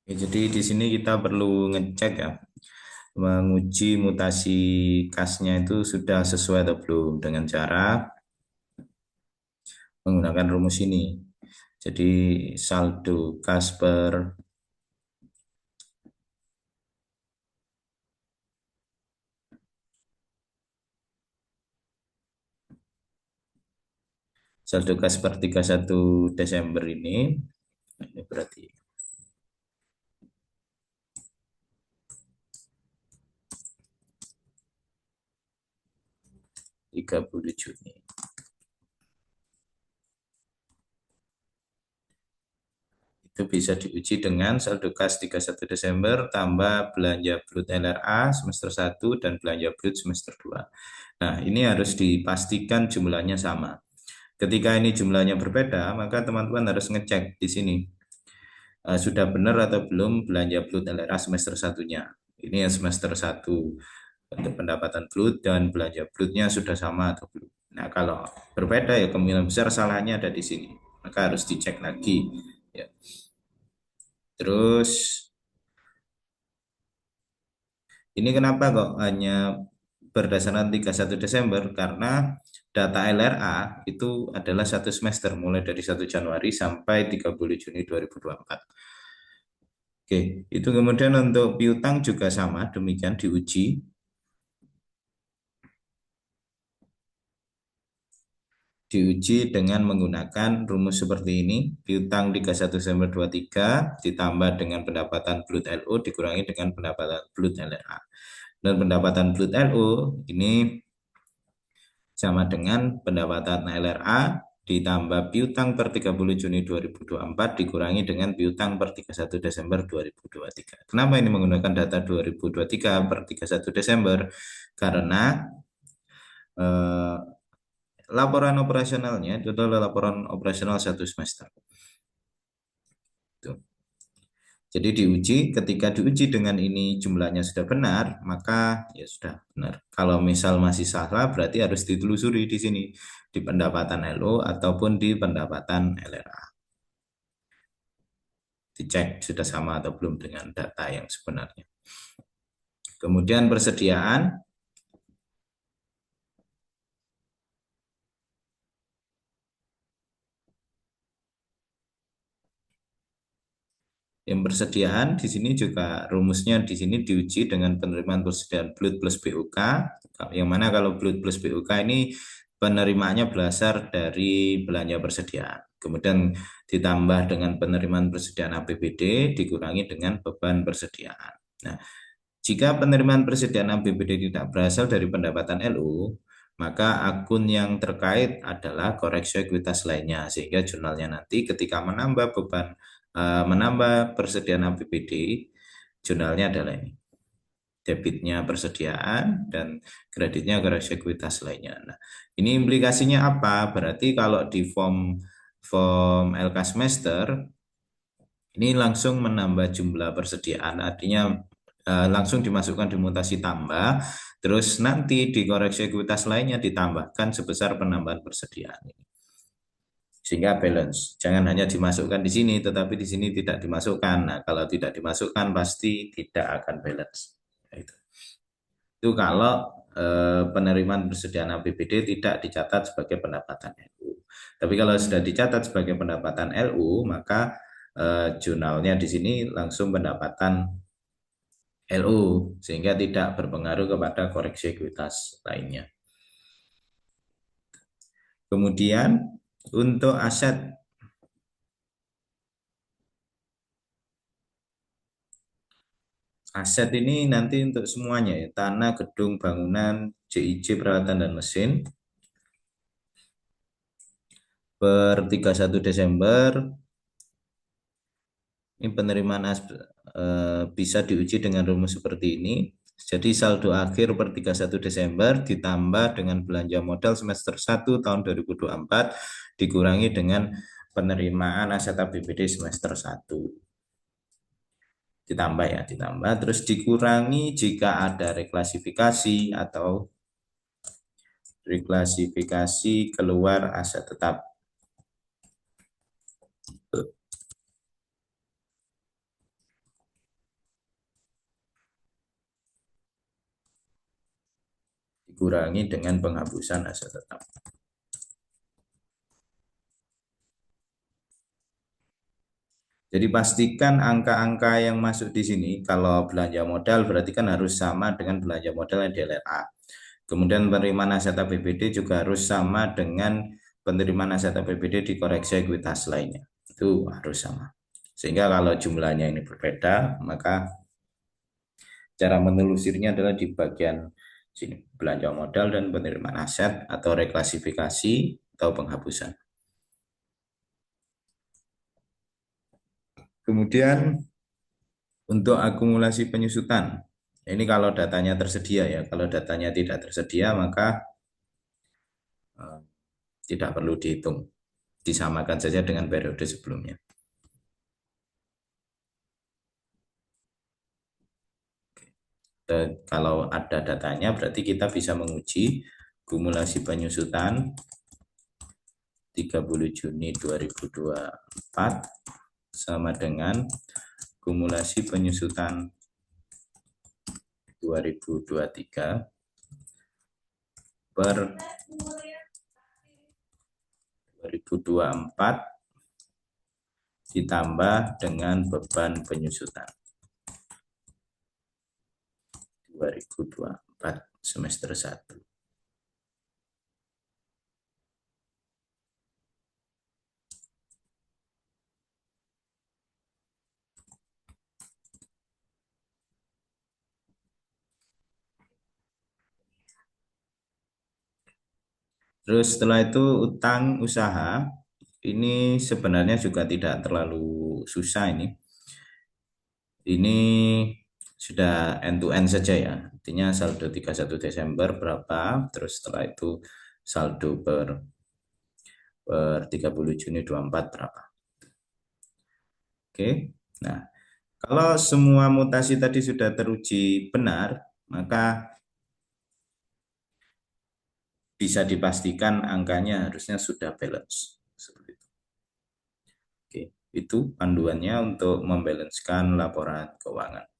Jadi di sini kita perlu ngecek ya, menguji mutasi kasnya itu sudah sesuai atau belum dengan cara menggunakan rumus ini. Jadi saldo kas per saldo kas per 31 Desember ini berarti 30 Juni. Itu bisa diuji dengan saldo kas 31 Desember tambah belanja brut LRA semester 1 dan belanja brut semester 2. Nah, ini harus dipastikan jumlahnya sama. Ketika ini jumlahnya berbeda, maka teman-teman harus ngecek di sini. Sudah benar atau belum belanja brut LRA semester satunya. Ini yang semester 1 untuk pendapatan brut dan belanja brutnya sudah sama atau belum. Nah, kalau berbeda ya kemungkinan besar salahnya ada di sini. Maka harus dicek lagi. Ya. Terus ini kenapa kok hanya berdasarkan 31 Desember? Karena data LRA itu adalah satu semester mulai dari 1 Januari sampai 30 Juni 2024. Oke, itu kemudian untuk piutang juga sama, demikian diuji. Diuji dengan menggunakan rumus seperti ini, piutang 31 Desember 23 ditambah dengan pendapatan brut LO dikurangi dengan pendapatan brut LRA. Dan pendapatan brut LO ini sama dengan pendapatan LRA ditambah piutang per 30 Juni 2024 dikurangi dengan piutang per 31 Desember 2023. Kenapa ini menggunakan data 2023 per 31 Desember? Karena eh, laporan operasionalnya itu adalah laporan operasional satu semester. Tuh. Jadi diuji, ketika diuji dengan ini jumlahnya sudah benar, maka ya sudah benar. Kalau misal masih salah, berarti harus ditelusuri di sini, di pendapatan LO ataupun di pendapatan LRA. Dicek sudah sama atau belum dengan data yang sebenarnya. Kemudian persediaan, yang persediaan di sini juga rumusnya di sini diuji dengan penerimaan persediaan BLUT plus BUK, yang mana kalau BLUT plus BUK ini penerimaannya berasal dari belanja persediaan. Kemudian ditambah dengan penerimaan persediaan APBD dikurangi dengan beban persediaan. Nah, jika penerimaan persediaan APBD tidak berasal dari pendapatan LU, maka akun yang terkait adalah koreksi ekuitas lainnya, sehingga jurnalnya nanti ketika menambah beban menambah persediaan APBD, jurnalnya adalah ini. Debitnya persediaan dan kreditnya koreksi ekuitas lainnya. Nah, ini implikasinya apa? Berarti kalau di form LK semester ini langsung menambah jumlah persediaan, artinya langsung dimasukkan di mutasi tambah, terus nanti di koreksi ekuitas lainnya ditambahkan sebesar penambahan persediaan. Sehingga balance. Jangan hanya dimasukkan di sini, tetapi di sini tidak dimasukkan. Nah, kalau tidak dimasukkan pasti tidak akan balance. Itu kalau penerimaan persediaan APBD tidak dicatat sebagai pendapatan LU. Tapi kalau sudah dicatat sebagai pendapatan LU, maka jurnalnya di sini langsung pendapatan LU, sehingga tidak berpengaruh kepada koreksi ekuitas lainnya. Kemudian untuk aset ini nanti untuk semuanya ya, tanah, gedung, bangunan, JIJ, peralatan dan mesin per 31 Desember ini penerimaan bisa diuji dengan rumus seperti ini. Jadi saldo akhir per 31 Desember ditambah dengan belanja modal semester 1 tahun 2024 dikurangi dengan penerimaan aset APBD semester 1. Ditambah ya, ditambah terus dikurangi jika ada reklasifikasi atau reklasifikasi keluar aset tetap. dikurangi dengan penghapusan aset tetap. Jadi pastikan angka-angka yang masuk di sini, kalau belanja modal berarti kan harus sama dengan belanja modal DLRA. Kemudian penerimaan aset APBD juga harus sama dengan penerimaan aset APBD di koreksi ekuitas lainnya. Itu harus sama. Sehingga kalau jumlahnya ini berbeda, maka cara menelusurinya adalah di bagian sini, belanja modal dan penerimaan aset atau reklasifikasi atau penghapusan. Kemudian untuk akumulasi penyusutan, ini kalau datanya tersedia ya. Kalau datanya tidak tersedia maka tidak perlu dihitung. Disamakan saja dengan periode sebelumnya. Kalau ada datanya berarti kita bisa menguji akumulasi penyusutan 30 Juni 2024 sama dengan akumulasi penyusutan 2023 per 2024 ditambah dengan beban penyusutan 2024 semester 1. Terus setelah itu utang usaha, ini sebenarnya juga tidak terlalu susah ini. Ini sudah end to end saja ya. Artinya saldo 31 Desember berapa, terus setelah itu saldo per 30 Juni 24 berapa. Oke. Nah, kalau semua mutasi tadi sudah teruji benar, maka bisa dipastikan angkanya harusnya sudah balance. Seperti itu. Oke, itu panduannya untuk membalancekan laporan keuangan.